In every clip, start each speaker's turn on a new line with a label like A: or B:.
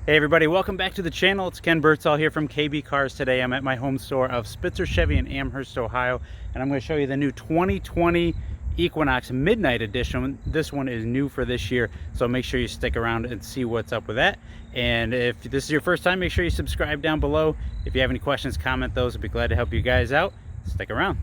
A: Hey everybody, welcome back to the channel. It's Ken Birdsall here from KB Cars. Today I'm at my home store of Spitzer Chevy in Amherst, Ohio, and I'm going to show you the new 2020 Equinox Midnight Edition. This one is new for this year, so make sure you stick around and see what's up with that. And if this is your first time, make sure you subscribe down below. If you have any questions, comment those. I'd be glad to help you guys out. Stick around.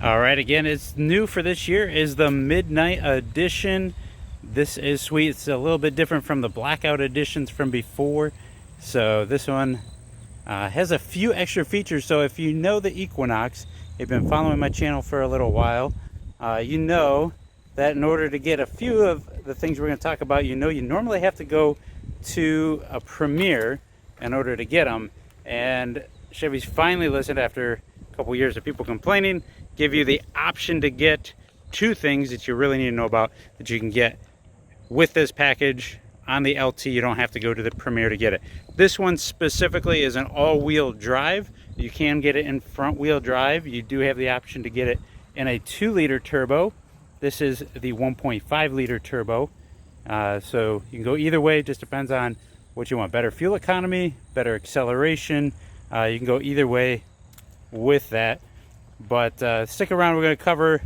A: Alright, again, it's new for this year is the Midnight Edition. This is sweet. It's a little bit different from the blackout editions from before. So this one has a few extra features. So if you know the Equinox, you've been following my channel for a little while, you know that in order to get a few of the things we're going to talk about, you normally have to go to a premiere in order to get them. And Chevy's finally listened after a couple years of people complaining, give you the option to get two things that you really need to know about that you can get with this package on the LT. You don't have to go to the Premier to get it. This one specifically is an all-wheel drive. You can get it in front-wheel drive. You do have the option to get it in a 2-liter turbo. This is the 1.5-liter turbo. So you can go either way. It just depends on what you want. Better fuel economy, better acceleration. You can go either way with that. But stick around, we're going to cover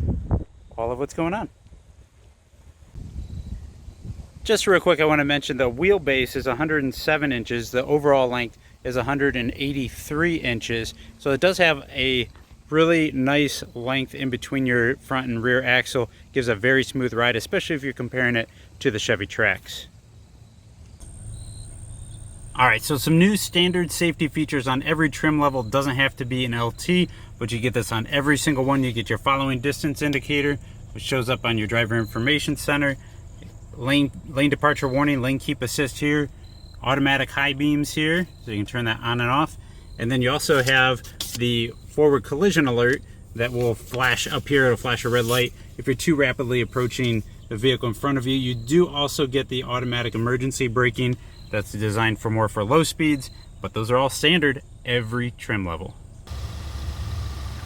A: all of what's going on. Just real quick, I want to mention the wheelbase is 107 inches. The overall length is 183 inches. So it does have a really nice length in between your front and rear axle. Gives a very smooth ride, especially if you're comparing it to the Chevy Trax. Alright, so some new standard safety features on every trim level. Doesn't have to be an LT, but you get this on every single one. You get your following distance indicator, which shows up on your driver information center. Lane departure warning, lane keep assist here. Automatic high beams here, so you can turn that on and off. And then you also have the forward collision alert that will flash up here. It'll flash a red light if you're too rapidly approaching the vehicle in front of you. You do also get the automatic emergency braking. That's designed for low speeds, but those are all standard every trim level.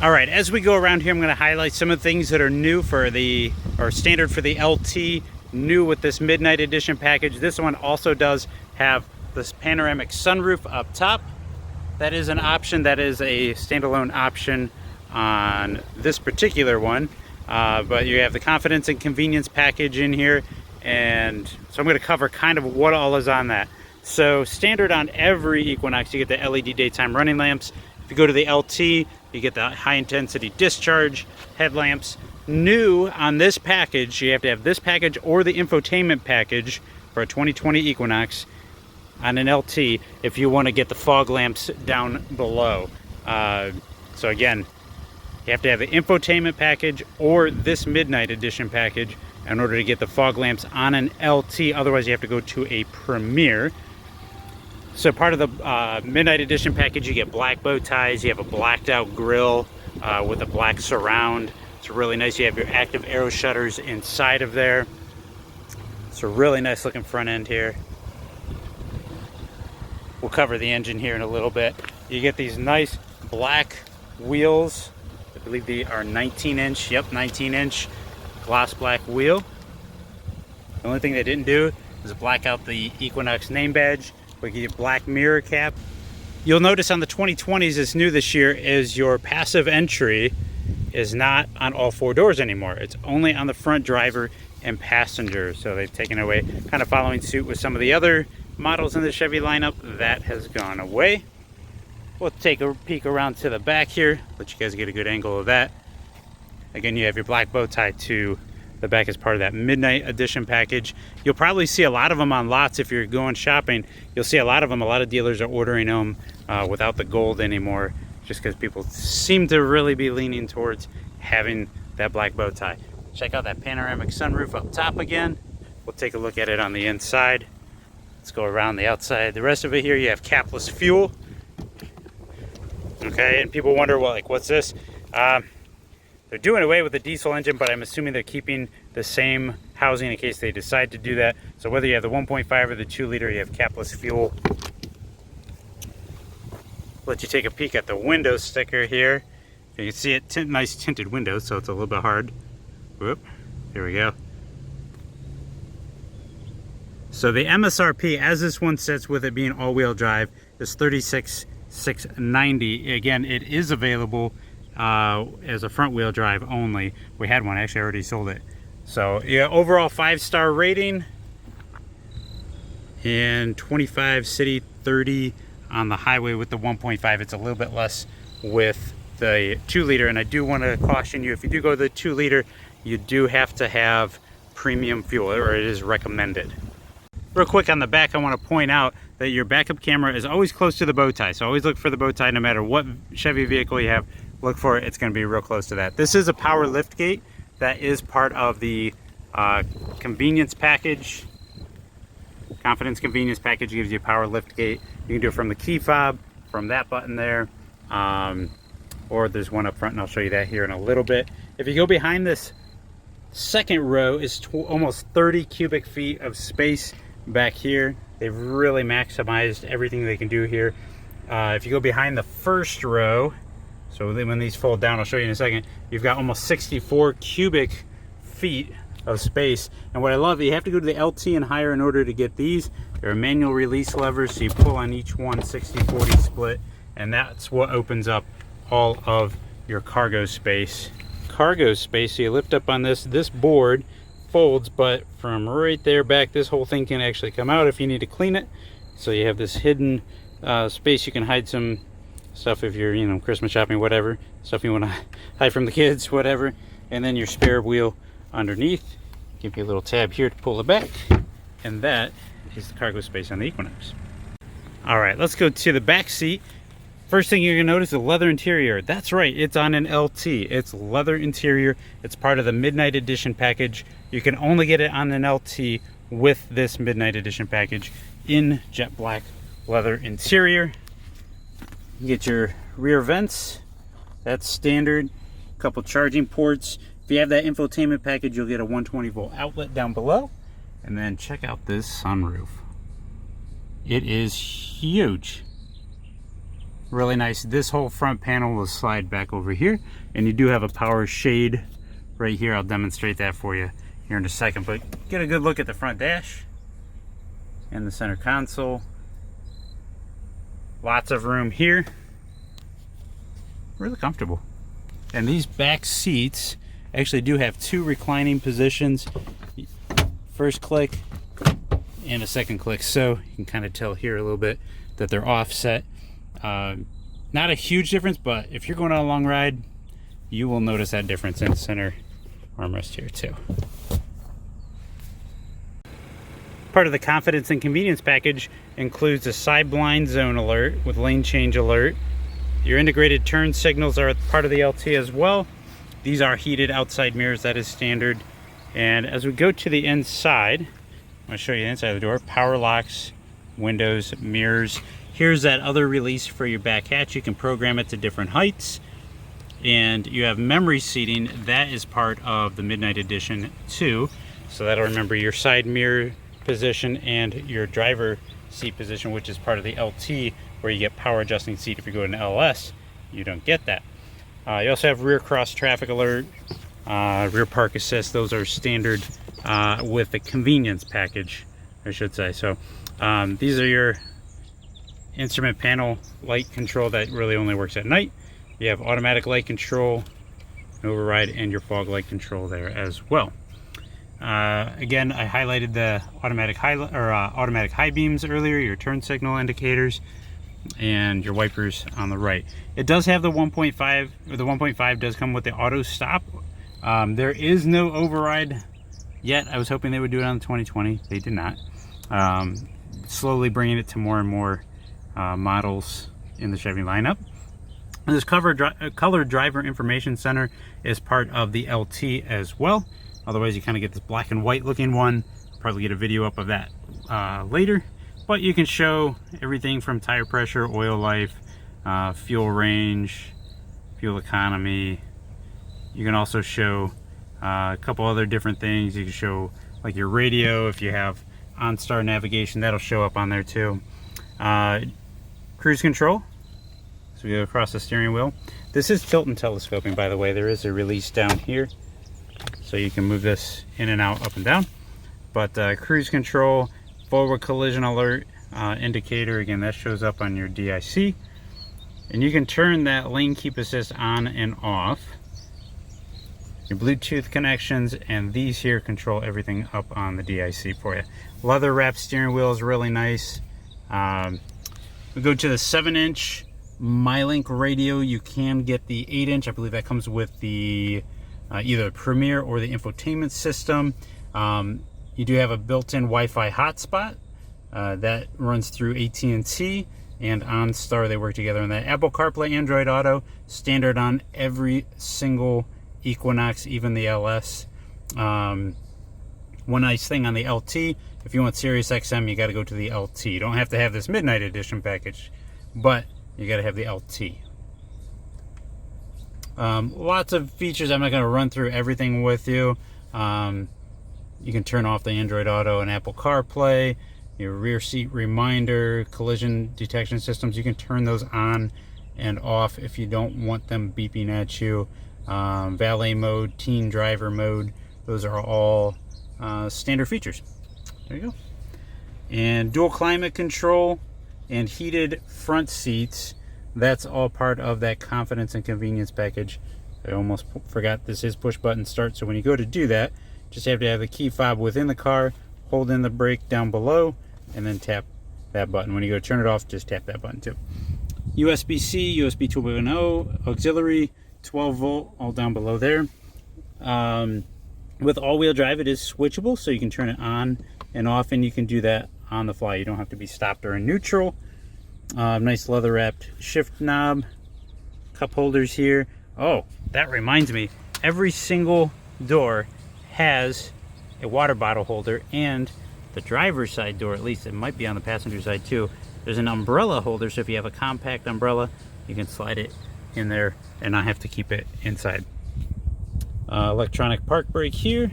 A: All right, as we go around here, I'm going to highlight some of the things that are new for or standard for the LT, new with this Midnight Edition package. This one also does have this panoramic sunroof up top. That is an option. That is a standalone option on this particular one. But you have the confidence and convenience package in here. And so I'm going to cover kind of what all is on that. So standard on every Equinox, you get the LED daytime running lamps. If you go to the LT, you get the high intensity discharge headlamps. New on this package, you have to have this package or the infotainment package for a 2020 Equinox on an LT if you want to get the fog lamps down below. So again, you have to have the infotainment package or this Midnight Edition package in order to get the fog lamps on an LT. Otherwise, you have to go to a Premier. So part of the Midnight Edition package, you get black bow ties. You have a blacked out grille with a black surround. It's really nice. You have your active aero shutters inside of there. It's a really nice looking front end here. We'll cover the engine here in a little bit. You get these nice black wheels. I believe they are 19-inch. Yep, 19-inch. Gloss black wheel. The only thing they didn't do is black out the Equinox name badge. We get a black mirror cap. You'll notice on the 2020s, it's new this year, is your passive entry is not on all four doors anymore. It's only on the front driver and passenger. So they've taken away, kind of following suit with some of the other models in the Chevy lineup. That has gone away. We'll take a peek around to the back here, let you guys get a good angle of that. Again, you have your black bow tie to the back as part of that midnight edition package. You'll probably see a lot of them on lots if you're going shopping. You'll see a lot of them. A lot of dealers are ordering them without the gold anymore, just because people seem to really be leaning towards having that black bow tie. Check out that panoramic sunroof up top again. We'll take a look at it on the inside. Let's go around the outside. The rest of it here, you have capless fuel. Okay, and people wonder, well, like, what's this? They're doing away with the diesel engine, but I'm assuming they're keeping the same housing in case they decide to do that. So whether you have the 1.5 or the 2 liter, you have capless fuel. Let you take a peek at the window sticker here. You can see it, nice tinted windows, so it's a little bit hard. Whoop, here we go. So the MSRP, as this one sits with it being all-wheel drive, is $36,690. Again, it is available as a front-wheel drive only. We had one, actually I already sold it. So yeah, overall 5-star rating, and 25 city, 30 on the highway with the 1.5. It's a little bit less with the 2 liter, and I do want to caution you, if you do go to the 2 liter, you do have to have premium fuel, or it is recommended. Real quick on the back, I want to point out that your backup camera is always close to the bow tie. So always look for the bow tie no matter what Chevy vehicle you have. Look for it, it's going to be real close to that. This is a power lift gate. That is part of the convenience package. Confidence convenience package gives you a power lift gate. You can do it from the key fob, from that button there, or there's one up front, and I'll show you that here in a little bit. If you go behind this second row is almost 30 cubic feet of space back here. They've really maximized everything they can do here. If you go behind the first row, so then when these fold down, I'll show you in a second, you've got almost 64 cubic feet of space. And what I love, you have to go to the LT and higher in order to get these. They're a manual release levers, so you pull on each one, 60-40 split, and that's what opens up all of your cargo space. Cargo space, so you lift up on this board folds, but from right there back, this whole thing can actually come out if you need to clean it. So you have this hidden space. You can hide some stuff if you're, you know, Christmas shopping, whatever, stuff you want to hide from the kids, whatever. And then your spare wheel underneath. Give you a little tab here to pull it back, and that is the cargo space on the Equinox. All right, let's go to the back seat. First thing you're gonna notice, the leather interior. That's right, it's on an LT. It's leather interior. It's part of the Midnight Edition package. You can only get it on an LT with this Midnight Edition package in jet black leather interior. You get your rear vents. That's standard. A couple charging ports. If you have that infotainment package, you'll get a 120 volt outlet down below. And then check out this sunroof. It is huge. Really nice. This whole front panel will slide back over here, and you do have a power shade right here. I'll demonstrate that for you here in a second, but get a good look at the front dash and the center console. Lots of room here. Really comfortable. And these back seats actually do have 2 reclining positions. First click and a second click, so you can kind of tell here a little bit that they're offset. Not a huge difference, but if you're going on a long ride, you will notice that difference in the center armrest here too. Part of the confidence and convenience package includes a side blind zone alert with lane change alert. Your integrated turn signals are part of the LT as well. These are heated outside mirrors, that is standard. And as we go to the inside, I'm going to show you the inside of the door. Power locks, windows, mirrors. Here's that other release for your back hatch. You can program it to different heights. And you have memory seating. That is part of the Midnight Edition too. So that'll remember your side mirror position and your driver seat position, which is part of the LT, where you get power adjusting seat. If you go to an LS, you don't get that. You also have rear cross traffic alert, rear park assist. Those are standard with the convenience package, I should say. So these are your instrument panel light control that really only works at night. You have automatic light control, override, and your fog light control there as well. Again, I highlighted the automatic high beams earlier, your turn signal indicators. and your wipers on the right. It does have the 1.5, or the 1.5 does come with the auto stop. There is no override yet. I was hoping they would do it on the 2020. They did not. Slowly bringing it to more and more models in the Chevy lineup. This color driver information center is part of the LT as well. Otherwise, you kind of get this black and white looking one. Probably get a video up of that later. But you can show everything from tire pressure, oil life, fuel range, fuel economy. You can also show a couple other different things. You can show like your radio. If you have OnStar navigation, that'll show up on there too. Cruise control. So we go across the steering wheel. This is tilt and telescoping, by the way. There is a release down here, so you can move this in and out, up and down. But cruise control, forward collision alert indicator, again, that shows up on your DIC. And you can turn that lane keep assist on and off. Your Bluetooth connections, and these here control everything up on the DIC for you. Leather wrapped steering wheel is really nice. We go to the 7-inch MyLink radio. You can get the 8-inch. I believe that comes with the either Premier or the infotainment system. You do have a built-in Wi-Fi hotspot that runs through AT&T and OnStar. They work together on that. Apple CarPlay, Android Auto, standard on every single Equinox, even the LS. One nice thing on the LT, if you want Sirius XM, you got to go to the LT. You don't have to have this Midnight Edition package, but you got to have the LT. Lots of features. I'm not going to run through everything with you. You can turn off the Android Auto and Apple CarPlay, your rear seat reminder, collision detection systems. You can turn those on and off if you don't want them beeping at you. Valet mode, teen driver mode, those are all standard features. There you go. And dual climate control and heated front seats, that's all part of that confidence and convenience package. I almost forgot this is push button start, so when you go to do that, just have to have the key fob within the car, hold in the brake down below, and then tap that button. When you go to turn it off, just tap that button too. USB-C, USB 2.0, auxiliary, 12 volt, all down below there. With all-wheel drive, it is switchable, so you can turn it on and off, and you can do that on the fly. You don't have to be stopped or in neutral. Nice leather-wrapped shift knob, cup holders here. Oh, that reminds me, every single door has a water bottle holder, and the driver's side door, at least, it might be on the passenger side too, there's an umbrella holder, so if you have a compact umbrella, you can slide it in there and not have to keep it inside. Electronic park brake here,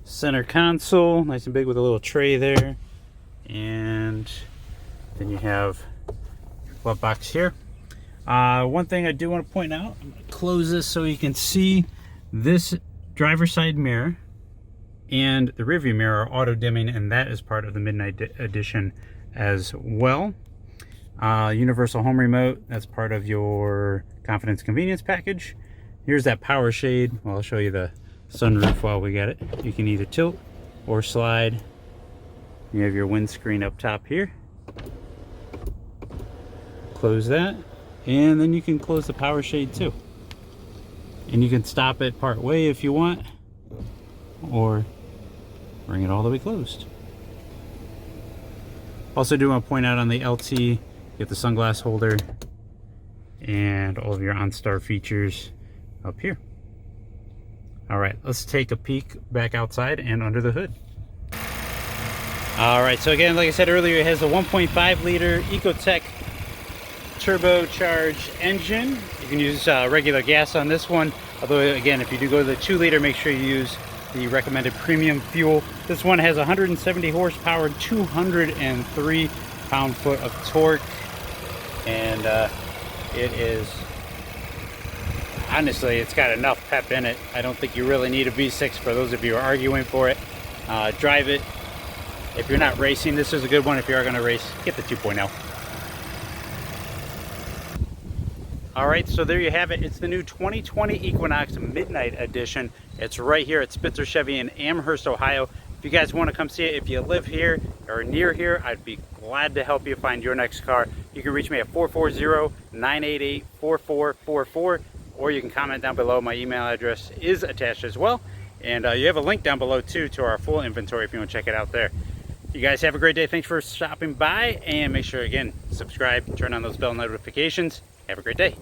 A: center console, nice and big with a little tray there, and then you have your glove box here. One thing I do want to point out, I'm going to close this so you can see this driver's side mirror and the rearview mirror are auto dimming, and that is part of the Midnight Edition as well. Universal home remote, that's part of your confidence convenience package. Here's that power shade. Well, I'll show you the sunroof while we got it. You can either tilt or slide. You have your windscreen up top here. Close that, and then you can close the power shade too. And you can stop it part way if you want, or bring it all the way closed. Also do want to point out on the LT, you get the sunglass holder and all of your OnStar features up here. All right, let's take a peek back outside and under the hood. All right, so again, like I said earlier, it has a 1.5 liter Ecotec turbocharged engine. You can use regular gas on this one, although again, if you do go to the 2 liter, make sure you use the recommended premium fuel. This one has 170 horsepower, 203 pound-foot of torque, and it is, honestly, it's got enough pep in it. I don't think you really need a V6 for those of you who are arguing for it. Drive it. If you're not racing, this is a good one. If you are going to race, get the 2.0. All right, so there you have it. It's the new 2020 Equinox Midnight Edition. It's right here at Spitzer Chevy in Amherst, Ohio. If you guys want to come see it, if you live here or near here, I'd be glad to help you find your next car. You can reach me at 440-988-4444, or you can comment down below. My email address is attached as well. And you have a link down below too to our full inventory if you want to check it out there. You guys have a great day. Thanks for stopping by, and make sure, again, subscribe, turn on those bell notifications. Have a great day.